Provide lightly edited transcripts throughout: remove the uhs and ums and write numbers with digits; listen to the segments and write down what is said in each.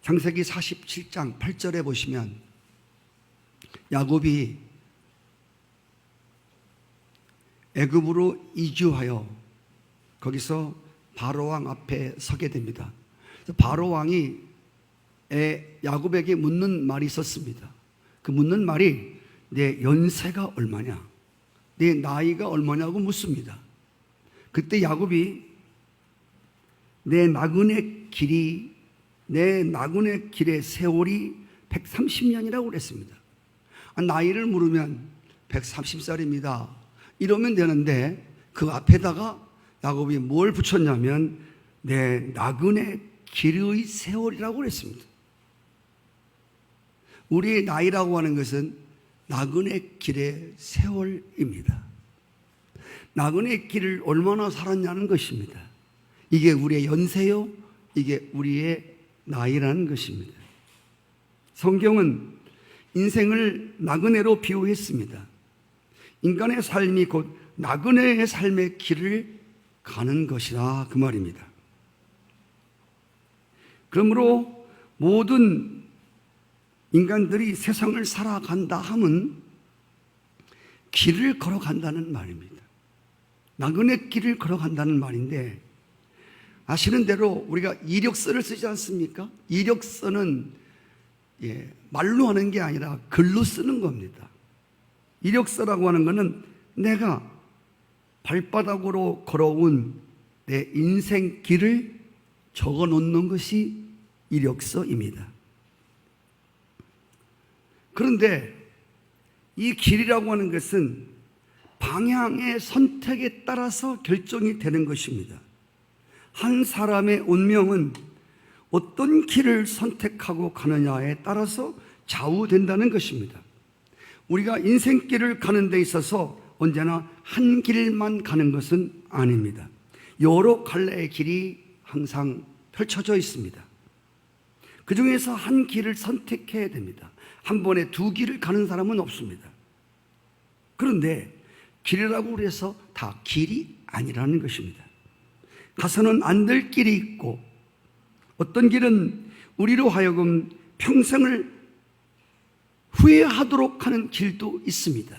창세기 47장 8절에 보시면 야곱이 애굽으로 이주하여 거기서 바로왕 앞에 서게 됩니다. 바로왕이 야곱에게 묻는 말이 있었습니다. 그 묻는 말이 내 연세가 얼마냐, 내 나이가 얼마냐고 묻습니다. 그때 야곱이 내 나그네 길의 세월이 130년이라고 그랬습니다. 나이를 물으면 130살입니다 이러면 되는데 그 앞에다가 야곱이 뭘 붙였냐면 내 나그네 길의 세월이라고 그랬습니다. 우리의 나이라고 하는 것은 나그네 길의 세월입니다. 나그네 길을 얼마나 살았냐는 것입니다. 이게 우리의 연세요, 이게 우리의 나이라는 것입니다. 성경은 인생을 나그네로 비유했습니다. 인간의 삶이 곧 나그네의 삶의 길을 가는 것이다, 그 말입니다. 그러므로 모든 인간들이 세상을 살아간다 하면 길을 걸어간다는 말입니다. 나그네 길을 걸어간다는 말인데, 아시는 대로 우리가 이력서를 쓰지 않습니까? 이력서는 말로 하는 게 아니라 글로 쓰는 겁니다. 이력서라고 하는 것은 내가 발바닥으로 걸어온 내 인생 길을 적어 놓는 것이 이력서입니다. 그런데 이 길이라고 하는 것은 방향의 선택에 따라서 결정이 되는 것입니다. 한 사람의 운명은 어떤 길을 선택하고 가느냐에 따라서 좌우된다는 것입니다. 우리가 인생길을 가는 데 있어서 언제나 한 길만 가는 것은 아닙니다. 여러 갈래의 길이 항상 펼쳐져 있습니다. 그 중에서 한 길을 선택해야 됩니다. 한 번에 두 길을 가는 사람은 없습니다. 그런데 길이라고 해서 다 길이 아니라는 것입니다. 가서는 안 될 길이 있고, 어떤 길은 우리로 하여금 평생을 후회하도록 하는 길도 있습니다.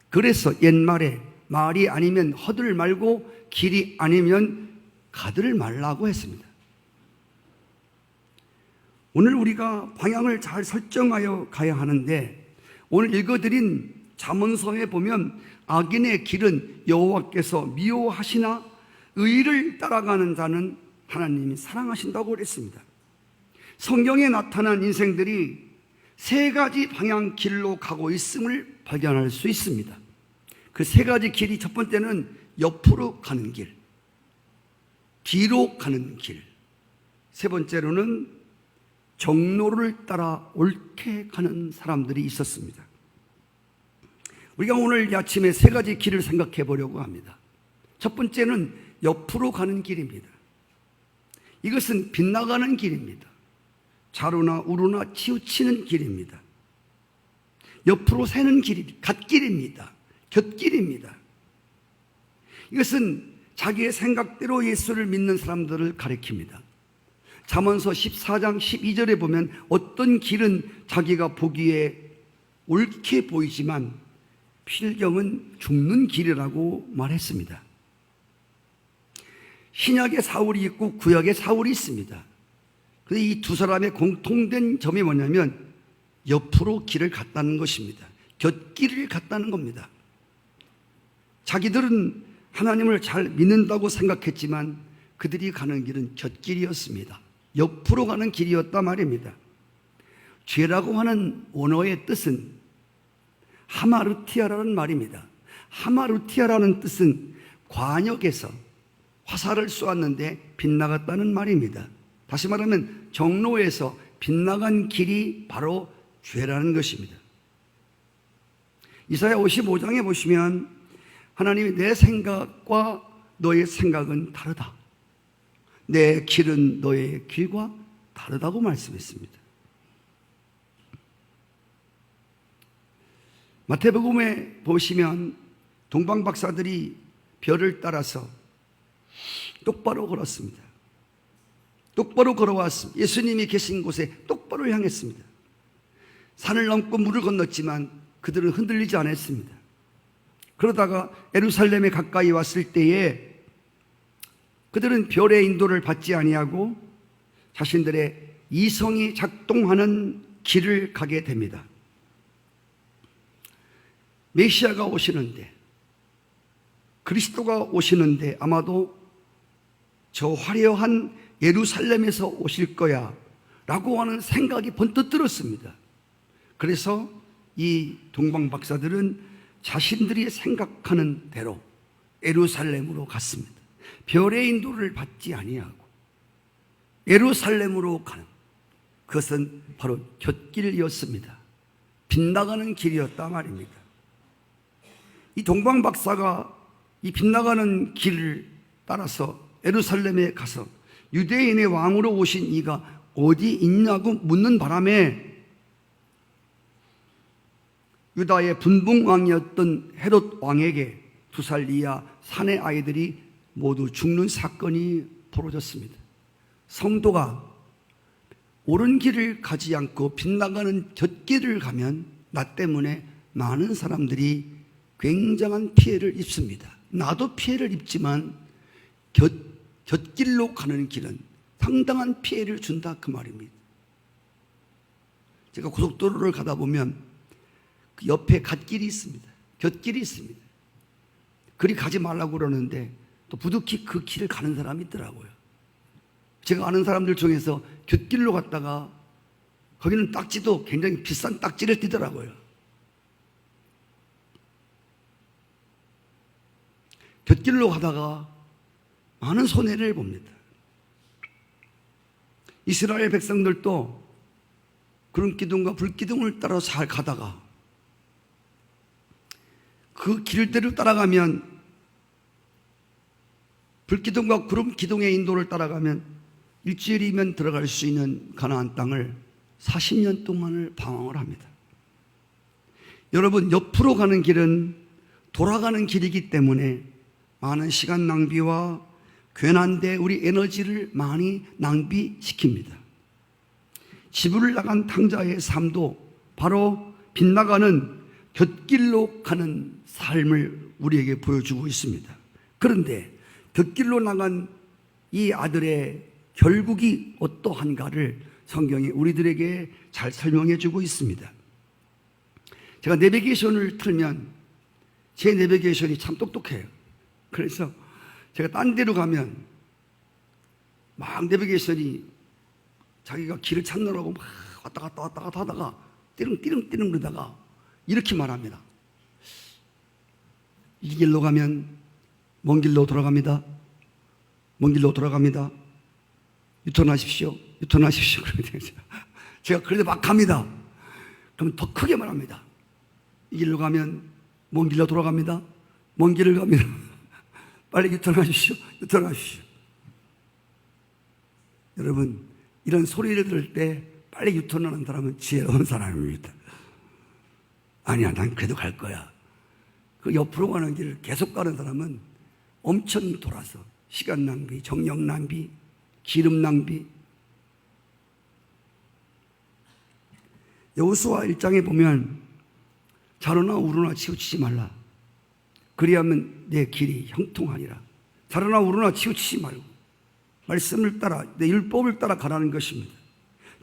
그래서 옛말에 말이 아니면 허들 말고 길이 아니면 가들 말라고 했습니다. 오늘 우리가 방향을 잘 설정하여 가야 하는데, 오늘 읽어드린 잠언서에 보면 악인의 길은 여호와께서 미워하시나 의를 따라가는 자는 하나님이 사랑하신다고 그랬습니다. 성경에 나타난 인생들이 세 가지 방향 길로 가고 있음을 발견할 수 있습니다. 그 세 가지 길이, 첫 번째는 옆으로 가는 길, 뒤로 가는 길, 세 번째로는 정로를 따라 옳게 가는 사람들이 있었습니다. 우리가 오늘 이 아침에 세 가지 길을 생각해 보려고 합니다. 첫 번째는 옆으로 가는 길입니다. 이것은 빗나가는 길입니다. 좌로나 우로나 치우치는 길입니다. 옆으로 새는 길이 갓길입니다. 곁길입니다. 이것은 자기의 생각대로 예수를 믿는 사람들을 가리킵니다. 잠언서 14장 12절에 보면 어떤 길은 자기가 보기에 옳게 보이지만 필경은 죽는 길이라고 말했습니다. 신약의 사울이 있고 구약의 사울이 있습니다. 그런데 이 두 사람의 공통된 점이 뭐냐면 옆으로 길을 갔다는 것입니다. 곁길을 갔다는 겁니다. 자기들은 하나님을 잘 믿는다고 생각했지만 그들이 가는 길은 곁길이었습니다. 옆으로 가는 길이었단 말입니다. 죄라고 하는 원어의 뜻은 하마르티아라는 말입니다. 하마르티아라는 뜻은 관역에서 화살을 쏘았는데 빗나갔다는 말입니다. 다시 말하면 정로에서 빗나간 길이 바로 죄라는 것입니다. 이사야 55장에 보시면 하나님이 내 생각과 너의 생각은 다르다, 내 길은 너의 길과 다르다고 말씀했습니다. 마태복음에 보시면 동방 박사들이 별을 따라서 똑바로 걸었습니다. 똑바로 걸어왔습니다. 예수님이 계신 곳에 똑바로 향했습니다. 산을 넘고 물을 건넜지만 그들은 흔들리지 않았습니다. 그러다가 예루살렘에 가까이 왔을 때에 그들은 별의 인도를 받지 아니하고 자신들의 이성이 작동하는 길을 가게 됩니다. 메시아가 오시는데, 그리스도가 오시는데 아마도 저 화려한 예루살렘에서 오실 거야 라고 하는 생각이 번뜩 들었습니다. 그래서 이 동방 박사들은 자신들이 생각하는 대로 예루살렘으로 갔습니다. 별의 인도를 받지 아니하고 예루살렘으로 가는, 그것은 바로 곁길이었습니다. 빗나가는 길이었다 말입니다. 이 동방 박사가 이 빗나가는 길을 따라서 예루살렘에 가서 유대인의 왕으로 오신 이가 어디 있냐고 묻는 바람에 유다의 분봉왕이었던 헤롯 왕에게 2살 이하 사내 아이들이 모두 죽는 사건이 벌어졌습니다. 성도가 옳은 길을 가지 않고 빗나가는 곁길을 가면 나 때문에 많은 사람들이 굉장한 피해를 입습니다. 나도 피해를 입지만 곁길로 가는 길은 상당한 피해를 준다 그 말입니다. 제가 고속도로를 가다 보면 그 옆에 갓길이 있습니다. 곁길이 있습니다. 그리 가지 말라고 그러는데 또 부득이 그 길을 가는 사람이 있더라고요. 제가 아는 사람들 중에서 곁길로 갔다가 거기는 딱지도 굉장히 비싼 딱지를 띄더라고요. 곁길로 가다가 많은 손해를 봅니다. 이스라엘 백성들도 구름 기둥과 불 기둥을 따라 잘 가다가 그 길대로 따라가면, 불 기둥과 구름 기둥의 인도를 따라가면 일주일이면 들어갈 수 있는 가나안 땅을 40년 동안을 방황을 합니다. 여러분, 옆으로 가는 길은 돌아가는 길이기 때문에 많은 시간 낭비와 괜한데 우리 에너지를 많이 낭비시킵니다. 지불을 나간 탕자의 삶도 바로 빗나가는 곁길로 가는 삶을 우리에게 보여주고 있습니다. 그런데 곁길로 나간 이 아들의 결국이 어떠한가를 성경이 우리들에게 잘 설명해 주고 있습니다. 제가 내비게이션을 틀면 제 내비게이션이 참 똑똑해요. 그래서 제가 딴 데로 가면 막 내비게이션이 자기가 길을 찾느라고 막 왔다 갔다 하다가 띠릉띠릉 그러다가 이렇게 말합니다. 이 길로 가면 먼 길로 돌아갑니다. 먼 길로 돌아갑니다. 유턴하십시오. 유턴하십시오. 제가 그런데 막 갑니다. 그러면 더 크게 말합니다. 이 길로 가면 먼 길로 돌아갑니다. 먼 길을 갑니다. 빨리 유턴하십시오. 유턴하십시오. 여러분, 이런 소리를 들을 때 빨리 유턴하는 사람은 지혜로운 사람입니다. 아니야, 난 그래도 갈 거야. 그 옆으로 가는 길을 계속 가는 사람은 엄청 돌아서 시간 낭비, 정력 낭비, 기름 낭비. 여호수아 1장에 보면 자로나 우로나 치우치지 말라. 그리하면 내 길이 형통하니라. 자로나 우로나 치우치지 말고 말씀을 따라, 내 율법을 따라 가라는 것입니다.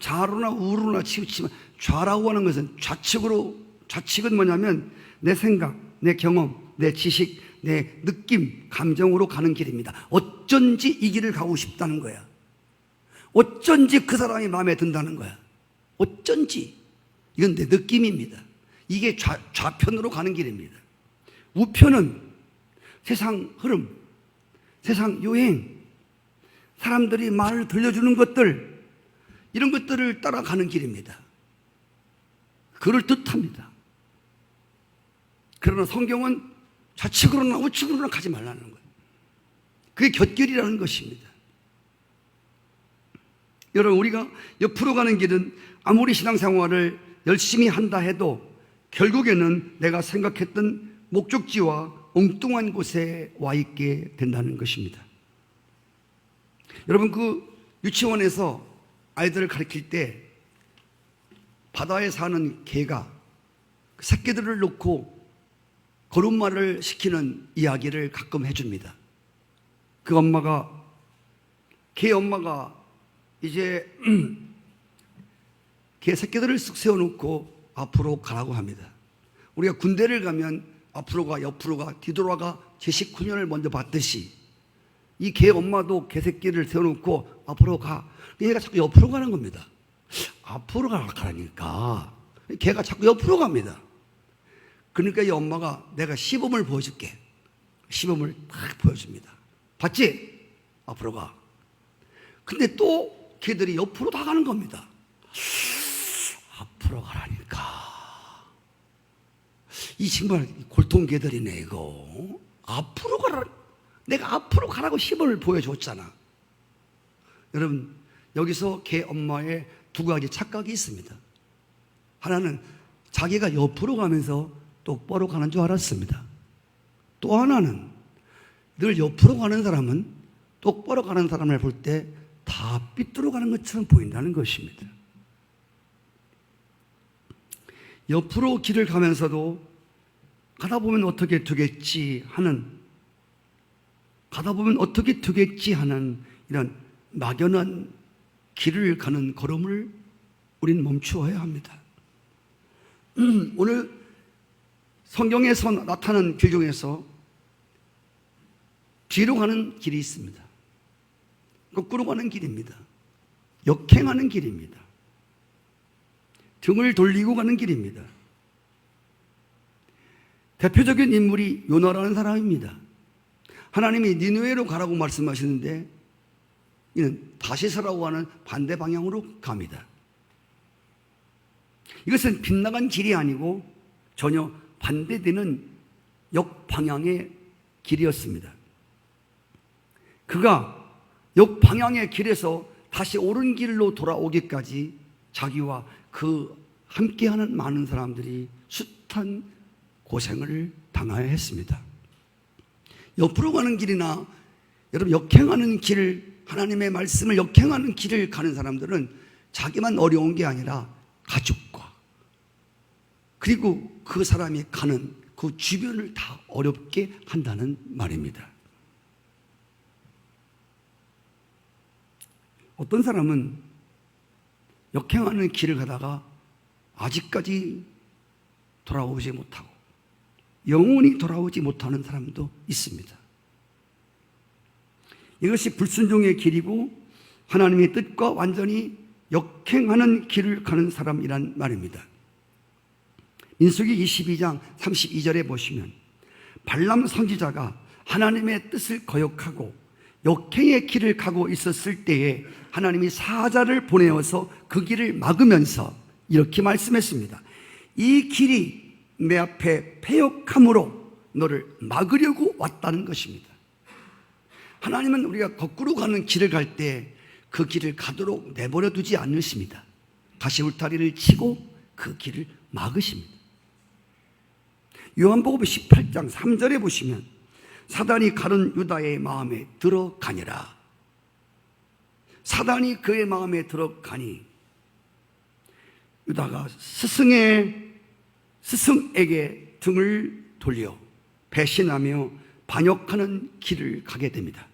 자로나 우로나 치우치지 말고. 좌라고 하는 것은 좌측은 뭐냐면 내 생각, 내 경험, 내 지식, 내 느낌, 감정으로 가는 길입니다. 어쩐지 이 길을 가고 싶다는 거야. 어쩐지 그 사람이 마음에 든다는 거야. 어쩐지. 이건 내 느낌입니다. 이게 좌편으로 가는 길입니다. 우편은 세상 흐름, 세상 유행, 사람들이 말을 들려주는 것들, 이런 것들을 따라가는 길입니다. 그럴듯합니다. 그러나 성경은 좌측으로나 우측으로나 가지 말라는 거예요. 그게 곁길이라는 것입니다. 여러분, 우리가 옆으로 가는 길은 아무리 신앙생활을 열심히 한다 해도 결국에는 내가 생각했던 목적지와 엉뚱한 곳에 와 있게 된다는 것입니다. 여러분, 그 유치원에서 아이들을 가르칠 때 바다에 사는 개가 새끼들을 놓고 걸음마를 시키는 이야기를 가끔 해줍니다. 그 엄마가, 개 엄마가 이제 개 새끼들을 쓱 세워놓고 앞으로 가라고 합니다. 우리가 군대를 가면 앞으로 가, 옆으로 가, 뒤돌아가 제식 훈련을 먼저 받듯이 이 개 엄마도 개 새끼를 세워놓고 앞으로 가. 얘가 자꾸 옆으로 가는 겁니다. 앞으로 가라니까 개가 자꾸 옆으로 갑니다. 그러니까 이 엄마가 내가 시범을 보여줄게. 시범을 딱 보여줍니다. 봤지? 앞으로 가. 근데 또 개들이 옆으로 다 가는 겁니다. 앞으로 가라니까. 이 정말 골통 개들이네 이거. 앞으로 가라. 내가 앞으로 가라고 시범을 보여줬잖아. 여러분, 여기서 개 엄마의 두 가지 착각이 있습니다. 하나는 자기가 옆으로 가면서 똑바로 가는 줄 알았습니다. 또 하나는 늘 옆으로 가는 사람은 똑바로 가는 사람을 볼 때 다 삐뚤어 가는 것처럼 보인다는 것입니다. 옆으로 길을 가면서도 가다 보면 어떻게 되겠지 하는 이런 막연한 길을 가는 걸음을 우린 멈추어야 합니다. 오늘 성경에서 나타난 길 중에서 뒤로 가는 길이 있습니다. 거꾸로 가는 길입니다. 역행하는 길입니다. 등을 돌리고 가는 길입니다. 대표적인 인물이 요나라는 사람입니다. 하나님이 니느웨로 가라고 말씀하시는데 이는 다시서라고 하는 반대 방향으로 갑니다. 이것은 빗나간 길이 아니고 전혀 반대되는 역방향의 길이었습니다. 그가 역방향의 길에서 다시 옳은 길로 돌아오기까지 자기와 그 함께하는 많은 사람들이 숱한 고생을 당해야 했습니다. 옆으로 가는 길이나 여러분 역행하는 길을, 하나님의 말씀을 역행하는 길을 가는 사람들은 자기만 어려운 게 아니라 가족과 그리고 그 사람이 가는 그 주변을 다 어렵게 한다는 말입니다. 어떤 사람은 역행하는 길을 가다가 아직까지 돌아오지 못하고 영원히 돌아오지 못하는 사람도 있습니다. 이것이 불순종의 길이고 하나님의 뜻과 완전히 역행하는 길을 가는 사람이란 말입니다. 민수기 22장 32절에 보시면 발람 선지자가 하나님의 뜻을 거역하고 역행의 길을 가고 있었을 때에 하나님이 사자를 보내어서 그 길을 막으면서 이렇게 말씀했습니다. 이 길이 내 앞에 패역함으로 너를 막으려고 왔다는 것입니다. 하나님은 우리가 거꾸로 가는 길을 갈 때 그 길을 가도록 내버려 두지 않으십니다. 다시 울타리를 치고 그 길을 막으십니다. 요한복음 18장 3절에 보시면 사단이 가룟 유다의 마음에 들어가니라. 사단이 그의 마음에 들어가니 유다가 스승에게 등을 돌려 배신하며 반역하는 길을 가게 됩니다.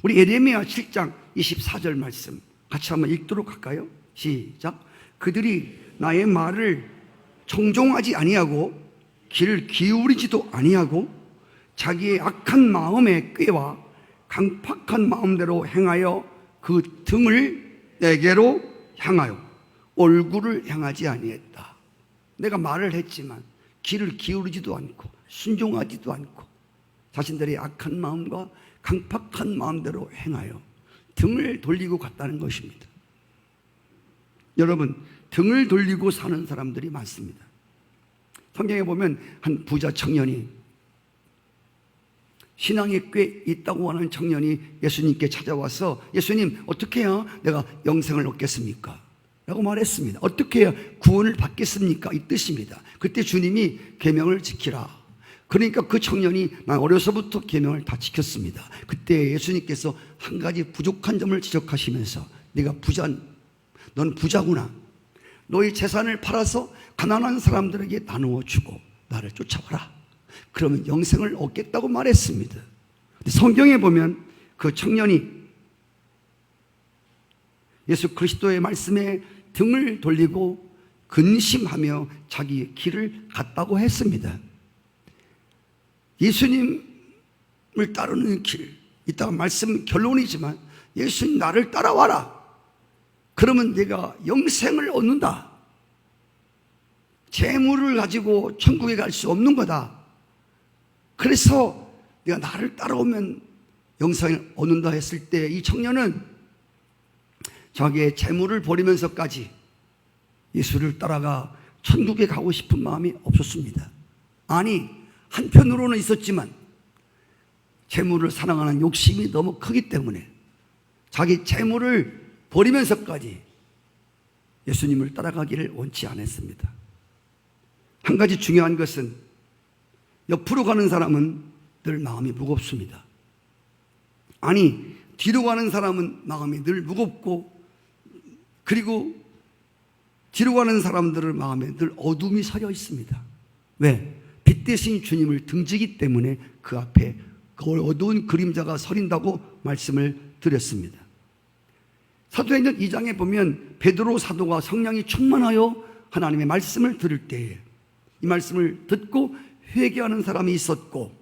우리 예레미야 7장 24절 말씀 같이 한번 읽도록 할까요? 시작. 그들이 나의 말을 청종하지 아니하고 귀를 기울이지도 아니하고 자기의 악한 마음의 꾀와 강팍한 마음대로 행하여 그 등을 내게로 향하여 얼굴을 향하지 아니했다. 내가 말을 했지만 귀를 기울이지도 않고 순종하지도 않고 자신들의 악한 마음과 강팍한 마음대로 행하여 등을 돌리고 갔다는 것입니다. 여러분, 등을 돌리고 사는 사람들이 많습니다. 성경에 보면 한 부자 청년이, 신앙이 꽤 있다고 하는 청년이 예수님께 찾아와서 예수님, 어떻게 해야 내가 영생을 얻겠습니까? 라고 말했습니다. 어떻게 해야 구원을 받겠습니까? 이 뜻입니다. 그때 주님이 계명을 지키라. 그러니까 그 청년이 난 어려서부터 계명을 다 지켰습니다. 그때 예수님께서 한 가지 부족한 점을 지적하시면서 넌 부자구나. 너의 재산을 팔아서 가난한 사람들에게 나누어 주고 나를 쫓아와라. 그러면 영생을 얻겠다고 말했습니다. 성경에 보면 그 청년이 예수 그리스도의 말씀에 등을 돌리고 근심하며 자기의 길을 갔다고 했습니다. 예수님을 따르는 길, 이따가 말씀 결론이지만 예수님 나를 따라와라. 그러면 내가 영생을 얻는다. 재물을 가지고 천국에 갈 수 없는 거다. 그래서 내가 나를 따라오면 영생을 얻는다 했을 때 이 청년은 자기의 재물을 버리면서까지 예수를 따라가 천국에 가고 싶은 마음이 없었습니다. 아니, 한편으로는 있었지만 재물을 사랑하는 욕심이 너무 크기 때문에 자기 재물을 버리면서까지 예수님을 따라가기를 원치 않았습니다. 한 가지 중요한 것은 옆으로 가는 사람은 늘 마음이 무겁습니다. 아니, 뒤로 가는 사람은 마음이 늘 무겁고, 그리고 뒤로 가는 사람들의 마음에 늘 어둠이 서려 있습니다. 왜? 빛 대신 주님을 등지기 때문에 그 앞에 그 어두운 그림자가 서린다고 말씀을 드렸습니다. 사도행전 2장에 보면 베드로 사도가 성령이 충만하여 하나님의 말씀을 들을 때에 이 말씀을 듣고 회개하는 사람이 있었고,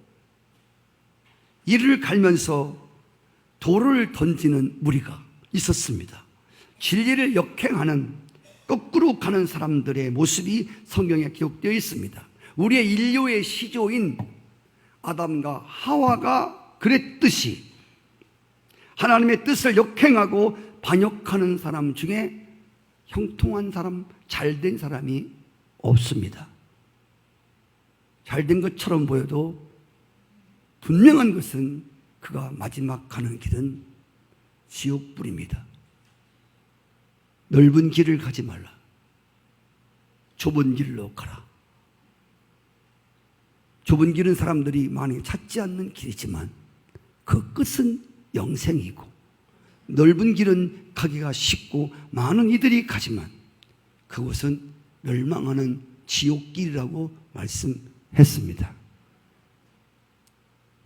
이를 갈면서 돌을 던지는 무리가 있었습니다. 진리를 역행하는, 거꾸로 가는 사람들의 모습이 성경에 기록되어 있습니다. 우리의 인류의 시조인 아담과 하와가 그랬듯이 하나님의 뜻을 역행하고 반역하는 사람 중에 형통한 사람, 잘된 사람이 없습니다. 잘된 것처럼 보여도 분명한 것은 그가 마지막 가는 길은 지옥불입니다. 넓은 길을 가지 말라. 좁은 길로 가라. 좁은 길은 사람들이 많이 찾지 않는 길이지만 그 끝은 영생이고, 넓은 길은 가기가 쉽고 많은 이들이 가지만 그곳은 멸망하는 지옥길이라고 말씀했습니다.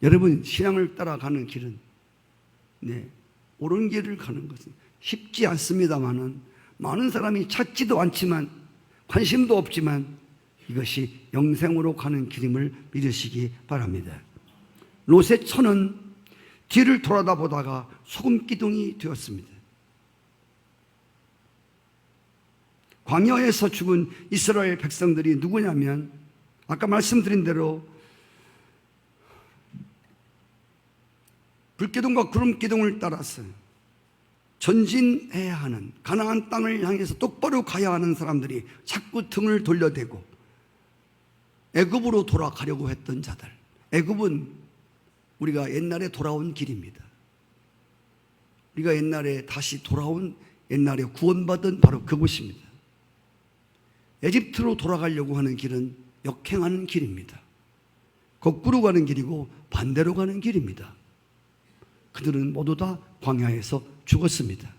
여러분, 신앙을 따라가는 길은 옳은 길을 가는 것은 쉽지 않습니다만은, 많은 사람이 찾지도 않지만 관심도 없지만 이것이 영생으로 가는 길임을 믿으시기 바랍니다. 롯의 처는 뒤를 돌아다 보다가 소금기둥이 되었습니다. 광야에서 죽은 이스라엘 백성들이 누구냐면, 아까 말씀드린 대로 불기둥과 구름기둥을 따라서 전진해야 하는, 가나안 땅을 향해서 똑바로 가야 하는 사람들이 자꾸 등을 돌려대고 애굽으로 돌아가려고 했던 자들. 애굽은 우리가 옛날에 돌아온 길입니다. 우리가 옛날에 다시 돌아온, 옛날에 구원받은 바로 그곳입니다. 에집트로 돌아가려고 하는 길은 역행하는 길입니다. 거꾸로 가는 길이고 반대로 가는 길입니다. 그들은 모두 다 광야에서 죽었습니다.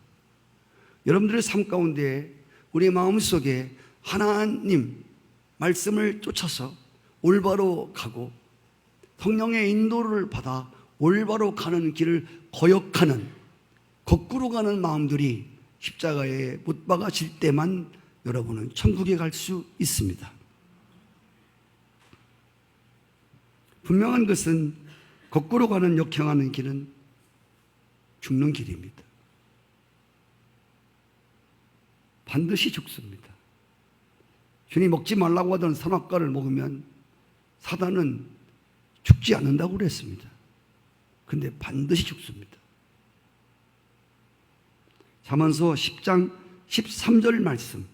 여러분들의 삶 가운데 우리의 마음속에 하나님 말씀을 쫓아서 올바로 가고 성령의 인도를 받아 올바로 가는 길을 거역하는, 거꾸로 가는 마음들이 십자가에 못 박아질 때만 여러분은 천국에 갈 수 있습니다. 분명한 것은 거꾸로 가는, 역행하는 길은 죽는 길입니다. 반드시 죽습니다. 주님 먹지 말라고 하던 선악과를 먹으면 사단은 죽지 않는다고 그랬습니다. 근데 반드시 죽습니다. 잠언서 10장 13절 말씀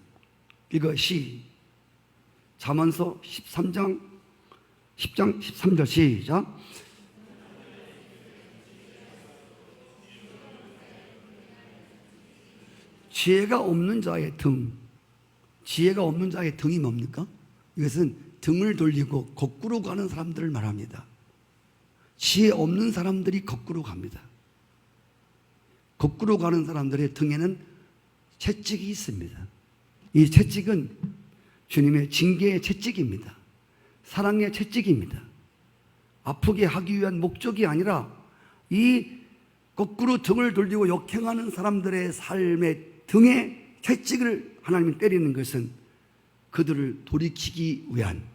이것이 잠언서 10장 13절 시작. 지혜가 없는 자의 등, 지혜가 없는 자의 등이 뭡니까? 이것은 등을 돌리고 거꾸로 가는 사람들을 말합니다. 지혜 없는 사람들이 거꾸로 갑니다. 거꾸로 가는 사람들의 등에는 채찍이 있습니다. 이 채찍은 주님의 징계의 채찍입니다. 사랑의 채찍입니다. 아프게 하기 위한 목적이 아니라 이 거꾸로 등을 돌리고 역행하는 사람들의 삶의 등에 채찍을 하나님이 때리는 것은 그들을 돌이키기 위한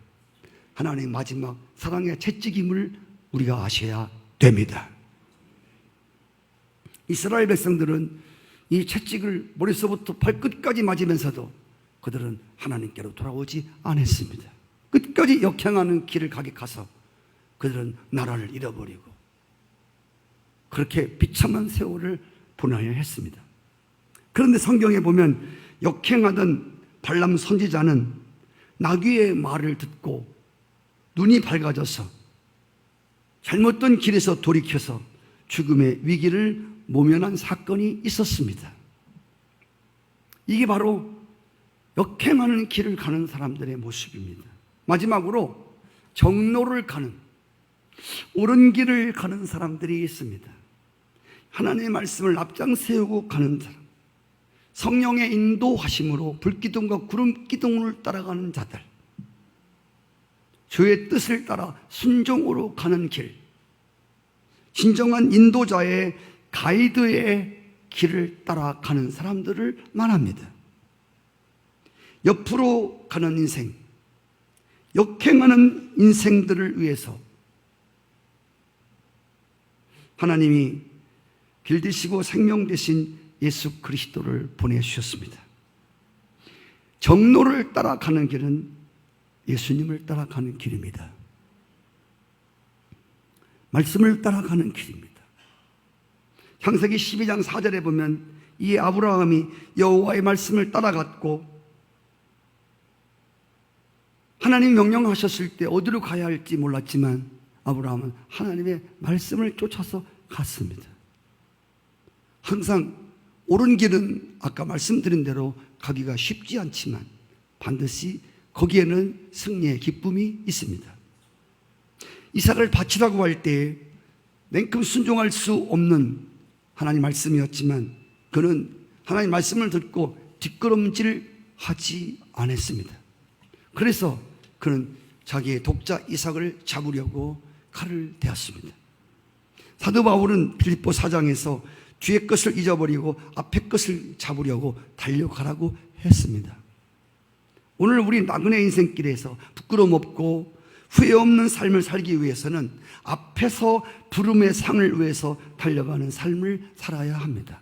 하나님의 마지막 사랑의 채찍임을 우리가 아셔야 됩니다. 이스라엘 백성들은 이 채찍을 머리서부터 발끝까지 맞으면서도 그들은 하나님께로 돌아오지 않았습니다. 끝까지 역행하는 길을 가서 그들은 나라를 잃어버리고 그렇게 비참한 세월을 보내야 했습니다. 그런데 성경에 보면 역행하던 발람 선지자는 나귀의 말을 듣고 눈이 밝아져서 잘못된 길에서 돌이켜서 죽음의 위기를 모면한 사건이 있었습니다. 이게 바로 역행하는 길을 가는 사람들의 모습입니다. 마지막으로 정로를 가는, 옳은 길을 가는 사람들이 있습니다. 하나님의 말씀을 앞장 세우고 가는 사람, 성령의 인도하심으로 불기둥과 구름기둥을 따라가는 자들, 주의 뜻을 따라 순종으로 가는 길, 진정한 인도자의 가이드의 길을 따라가는 사람들을 말합니다. 옆으로 가는 인생, 역행하는 인생들을 위해서 하나님이 길 되시고 생명 되신 예수 그리스도를 보내주셨습니다. 정로를 따라가는 길은 예수님을 따라가는 길입니다. 말씀을 따라가는 길입니다. 창세기 12장 4절에 보면 이 아브라함이 여호와의 말씀을 따라갔고 하나님이 명령하셨을 때 어디로 가야 할지 몰랐지만 아브라함은 하나님의 말씀을 쫓아서 갔습니다. 항상 옳은 길은 아까 말씀드린 대로 가기가 쉽지 않지만 반드시 거기에는 승리의 기쁨이 있습니다. 이삭을 바치라고 할 때 냉큼 순종할 수 없는 하나님 말씀이었지만 그는 하나님 말씀을 듣고 뒷걸음질 하지 않았습니다. 그래서 그는 자기의 독자 이삭을 잡으려고 칼을 대었습니다. 사도 바울은 빌립보 4장에서 뒤의 것을 잊어버리고 앞의 것을 잡으려고 달려가라고 했습니다. 오늘 우리 나그네 인생길에서 부끄러움 없고 후회 없는 삶을 살기 위해서는 앞에서 부름의 상을 위해서 달려가는 삶을 살아야 합니다.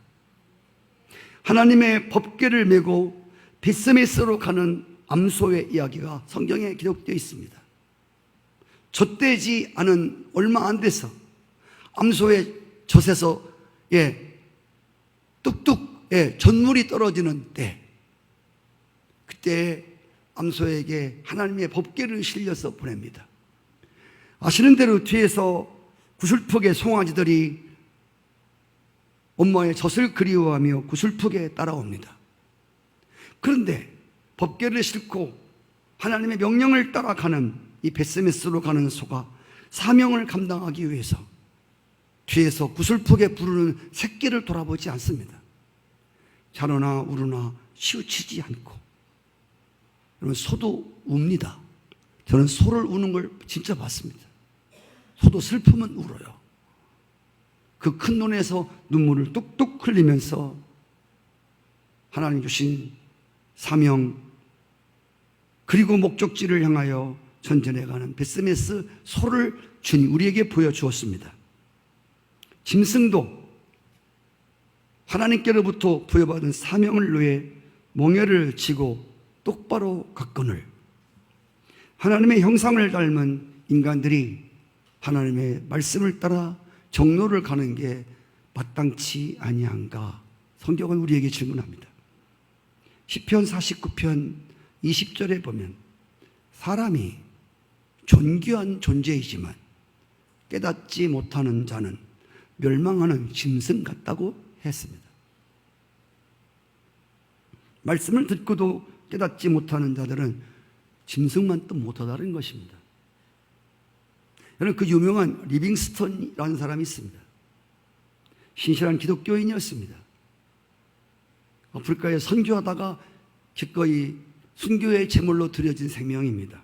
하나님의 법궤를 메고 벳세메스로 가는 암소의 이야기가 성경에 기록되어 있습니다. 젖되지 않은 얼마 안 돼서 암소의 젖에서 뚝뚝 젖물이 떨어지는 때, 그때 암소에게 하나님의 법궤를 실려서 보냅니다. 아시는 대로 뒤에서 구슬프게 송아지들이 엄마의 젖을 그리워하며 구슬프게 따라옵니다. 그런데 법궤를 싣고 하나님의 명령을 따라가는 이 벳세메스로 가는 소가 사명을 감당하기 위해서 뒤에서 구슬프게 부르는 새끼를 돌아보지 않습니다. 자느나 우르나 치우치지 않고. 여러분, 소도 웁니다. 저는 소를 우는 걸 진짜 봤습니다. 소도 슬프면 울어요. 그 큰 눈에서 눈물을 뚝뚝 흘리면서 하나님 주신 사명 그리고 목적지를 향하여 전전해가는 벳세메스 소를 주님 우리에게 보여주었습니다. 짐승도 하나님께로부터 부여받은 사명을 위해 멍에를 지고 똑바로 갔거늘 하나님의 형상을 닮은 인간들이 하나님의 말씀을 따라 정로를 가는 게 마땅치 아니한가? 성경은 우리에게 질문합니다. 시편 49편 20절에 보면 사람이 존귀한 존재이지만 깨닫지 못하는 자는 멸망하는 짐승 같다고 했습니다. 말씀을 듣고도 깨닫지 못하는 자들은 짐승만 또 못하다는 것입니다. 여러분, 그 유명한 리빙스턴이라는 사람이 있습니다. 신실한 기독교인이었습니다. 아프리카에 선교하다가 기꺼이 순교의 제물로 드려진 생명입니다.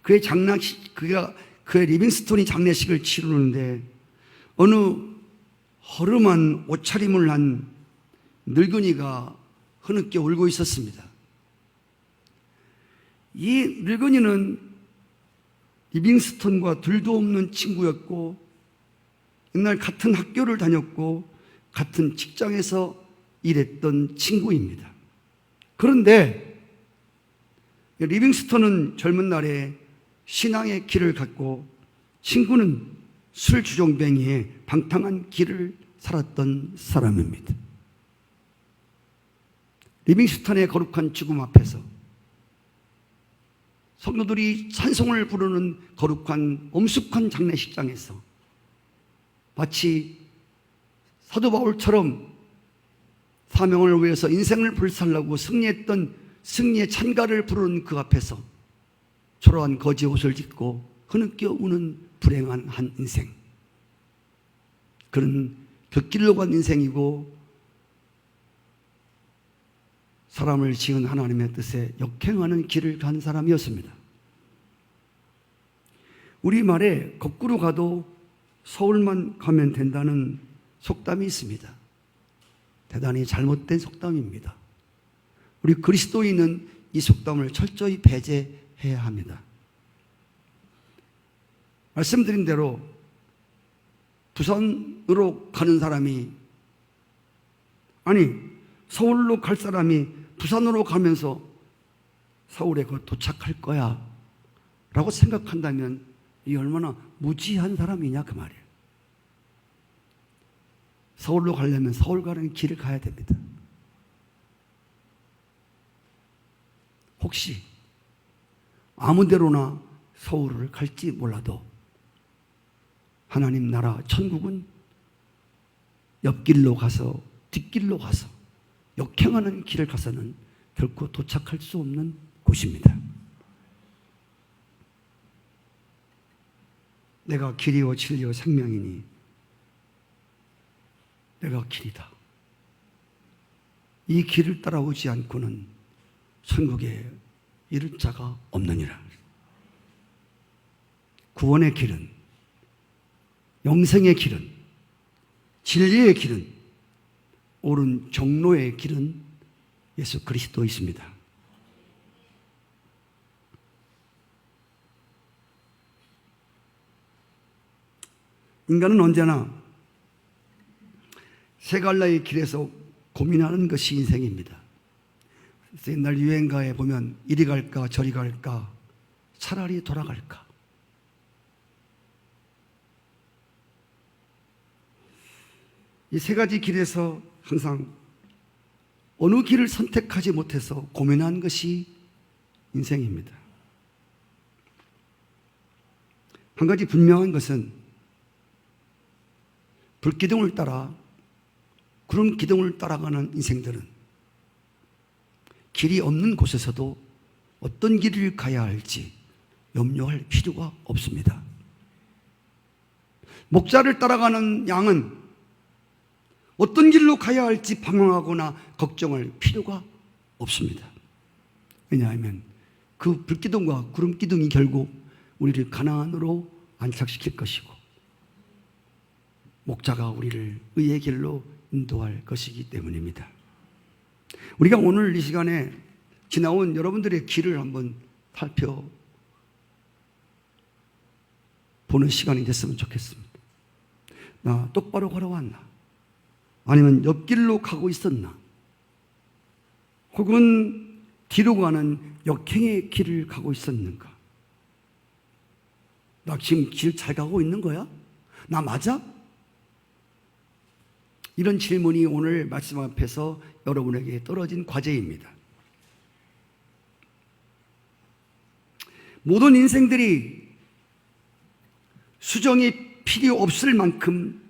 그의 리빙스턴이 장례식을 치르는데 어느 허름한 옷차림을 한 늙은이가 흐느껴 울고 있었습니다. 이 늙은이는 리빙스턴과 둘도 없는 친구였고 옛날 같은 학교를 다녔고 같은 직장에서 일했던 친구입니다. 그런데 리빙스턴은 젊은 날에 신앙의 길을 갖고 친구는 술주정뱅이의 방탕한 길을 살았던 사람입니다. 리빙스턴의 거룩한 죽음 앞에서 성도들이 찬송을 부르는 거룩한 엄숙한 장례식장에서 마치 사도 바울처럼 사명을 위해서 인생을 불살라고 승리했던 승리의 찬가를 부르는 그 앞에서 초라한 거지 옷을 짓고 흐느껴 우는 불행한 한 인생. 그런 곁길로 간 인생이고 사람을 지은 하나님의 뜻에 역행하는 길을 간 사람이었습니다. 우리말에 거꾸로 가도 서울만 가면 된다는 속담이 있습니다. 대단히 잘못된 속담입니다. 우리 그리스도인은 이 속담을 철저히 배제해야 합니다. 말씀드린 대로 부산으로 가는 사람이 서울로 갈 사람이 부산으로 가면서 서울에 도착할 거야 라고 생각한다면 이 얼마나 무지한 사람이냐 그 말이에요. 서울로 가려면 서울 가는 길을 가야 됩니다. 혹시 아무 데로나 서울을 갈지 몰라도 하나님 나라 천국은 옆길로 가서 뒷길로 가서 역행하는 길을 가서는 결코 도착할 수 없는 곳입니다. 내가 길이요 진리요 생명이니 내가 길이다. 이 길을 따라오지 않고는 천국에 이를 자가 없느니라. 구원의 길은, 영생의 길은, 진리의 길은, 옳은 정로의 길은 예수 그리스도이십니다. 인간은 언제나 세 갈래의 길에서 고민하는 것이 인생입니다. 그래서 옛날 유행가에 보면 이리 갈까 저리 갈까 차라리 돌아갈까. 이 세 가지 길에서 항상 어느 길을 선택하지 못해서 고민한 것이 인생입니다. 한 가지 분명한 것은 불기둥을 따라 구름 기둥을 따라가는 인생들은 길이 없는 곳에서도 어떤 길을 가야 할지 염려할 필요가 없습니다. 목자를 따라가는 양은 어떤 길로 가야 할지 방황하거나 걱정할 필요가 없습니다. 왜냐하면 그 불기둥과 구름기둥이 결국 우리를 가나안으로 안착시킬 것이고 목자가 우리를 의의 길로 인도할 것이기 때문입니다. 우리가 오늘 이 시간에 지나온 여러분들의 길을 한번 살펴보는 시간이 됐으면 좋겠습니다. 나 똑바로 걸어왔나? 아니면 옆길로 가고 있었나? 혹은 뒤로 가는 역행의 길을 가고 있었는가? 나 지금 길 잘 가고 있는 거야? 나 맞아? 이런 질문이 오늘 말씀 앞에서 여러분에게 떨어진 과제입니다. 모든 인생들이 수정이 필요 없을 만큼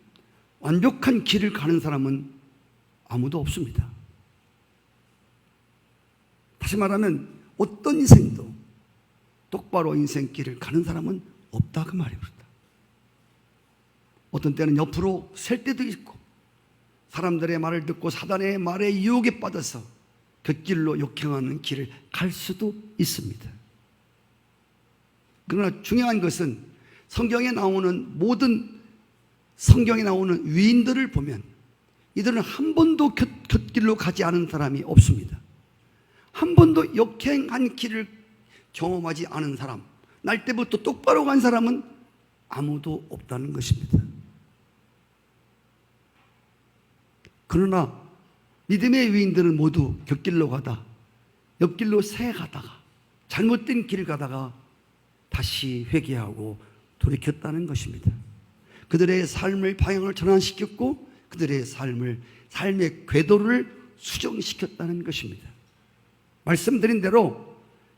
완벽한 길을 가는 사람은 아무도 없습니다. 다시 말하면 어떤 인생도 똑바로 인생길을 가는 사람은 없다 그 말입니다. 어떤 때는 옆으로 셀 때도 있고 사람들의 말을 듣고 사단의 말에 유혹에 빠져서 곁길로 역행하는 길을 갈 수도 있습니다. 그러나 중요한 것은 성경에 나오는 위인들을 보면 이들은 한 번도 곁길로 가지 않은 사람이 없습니다. 한 번도 역행한 길을 경험하지 않은 사람, 날 때부터 똑바로 간 사람은 아무도 없다는 것입니다. 그러나 믿음의 위인들은 모두 곁길로 가다, 옆길로 새 가다가, 잘못된 길을 가다가 다시 회개하고 돌이켰다는 것입니다. 그들의 삶의 방향을 전환시켰고 그들의 삶의 궤도를 수정시켰다는 것입니다. 말씀드린 대로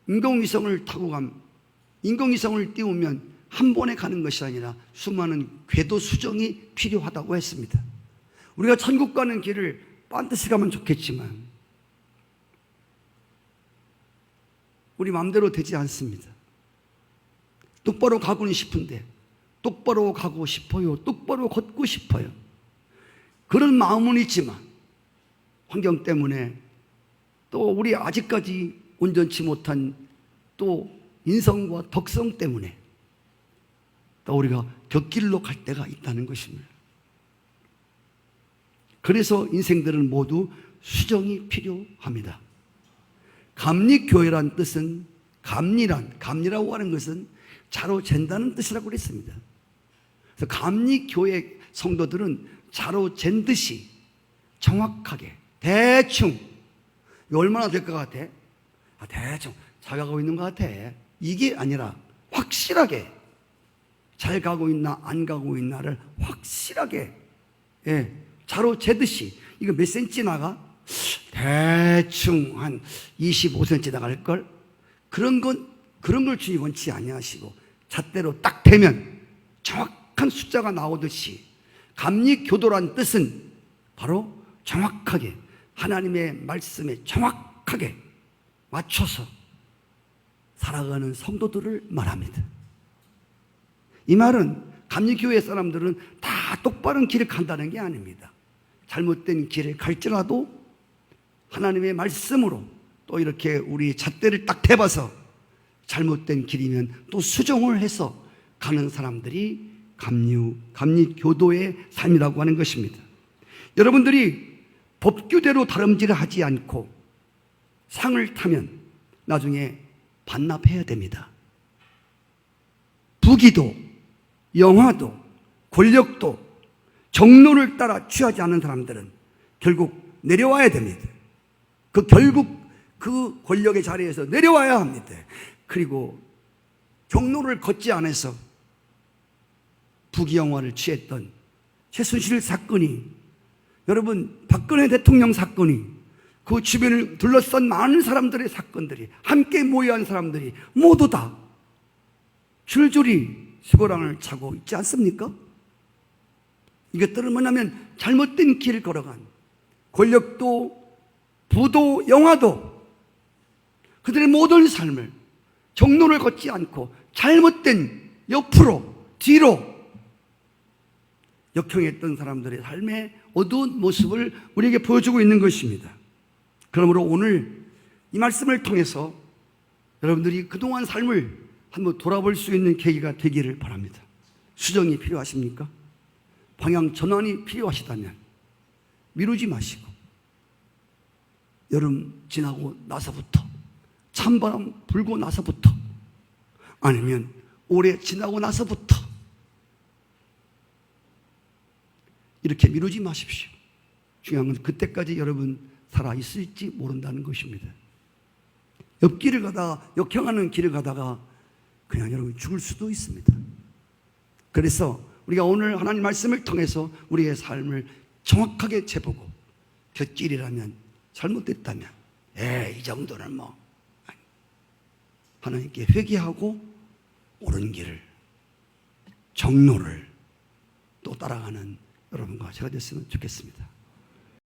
인공위성을 띄우면 한 번에 가는 것이 아니라 수많은 궤도 수정이 필요하다고 했습니다. 우리가 천국 가는 길을 반드시 가면 좋겠지만 우리 마음대로 되지 않습니다. 똑바로 가고는 싶은데 똑바로 가고 싶어요. 똑바로 걷고 싶어요. 그런 마음은 있지만 환경 때문에 또 우리 아직까지 온전치 못한 또 인성과 덕성 때문에 또 우리가 곁길로 갈 때가 있다는 것입니다. 그래서 인생들은 모두 수정이 필요합니다. 감리교회란 뜻은 감리라고 하는 것은 자로 잰다는 뜻이라고 그랬습니다. 그래서 감리교회 성도들은 자로 잰 듯이 정확하게 대충 얼마나 될 것 같아? 대충 잘 가고 있는 것 같아. 이게 아니라 확실하게 잘 가고 있나 안 가고 있나를 확실하게 자로 재듯이 이거 몇 센치 나가? 대충 한 25cm 나갈걸? 그런 걸 주님 원치 아니하시고 잣대로 딱 대면 정확한 숫자가 나오듯이 감리교도란 뜻은 바로 정확하게 하나님의 말씀에 정확하게 맞춰서 살아가는 성도들을 말합니다. 이 말은 감리교회 사람들은 다 똑바른 길을 간다는 게 아닙니다. 잘못된 길을 갈지라도 하나님의 말씀으로 또 이렇게 우리 잣대를 딱 대봐서 잘못된 길이면 또 수정을 해서 가는 사람들이 감리교도의 삶이라고 하는 것입니다. 여러분들이 법규대로 다름질을 하지 않고 상을 타면 나중에 반납해야 됩니다. 부귀도, 영화도, 권력도 정로를 따라 취하지 않는 사람들은 결국 내려와야 됩니다. 결국 그 권력의 자리에서 내려와야 합니다. 그리고 경로를 걷지 않아서 부귀영화를 취했던 최순실 사건이, 여러분 박근혜 대통령 사건이, 그 주변을 둘러싼 많은 사람들의 사건들이, 함께 모여한 사람들이 모두 다 줄줄이 쇠고랑을 차고 있지 않습니까? 이것들은 뭐냐면 잘못된 길을 걸어간 권력도, 부도, 영화도 그들의 모든 삶을 경로를 걷지 않고 잘못된 옆으로, 뒤로 역행했던 사람들의 삶의 어두운 모습을 우리에게 보여주고 있는 것입니다. 그러므로 오늘 이 말씀을 통해서 여러분들이 그동안 삶을 한번 돌아볼 수 있는 계기가 되기를 바랍니다. 수정이 필요하십니까? 방향 전환이 필요하시다면 미루지 마시고 여름 지나고 나서부터, 찬바람 불고 나서부터, 아니면 올해 지나고 나서부터 이렇게 미루지 마십시오. 중요한 건 그때까지 여러분 살아있을지 모른다는 것입니다. 옆길을 가다가, 역행하는 길을 가다가 그냥 여러분 죽을 수도 있습니다. 그래서 우리가 오늘 하나님 말씀을 통해서 우리의 삶을 정확하게 재보고 곁길이라면, 잘못됐다면 이 정도는 뭐 하나님께 회개하고 옳은 길을, 정로를 또 따라가는 여러분과 제가 됐으면 좋겠습니다.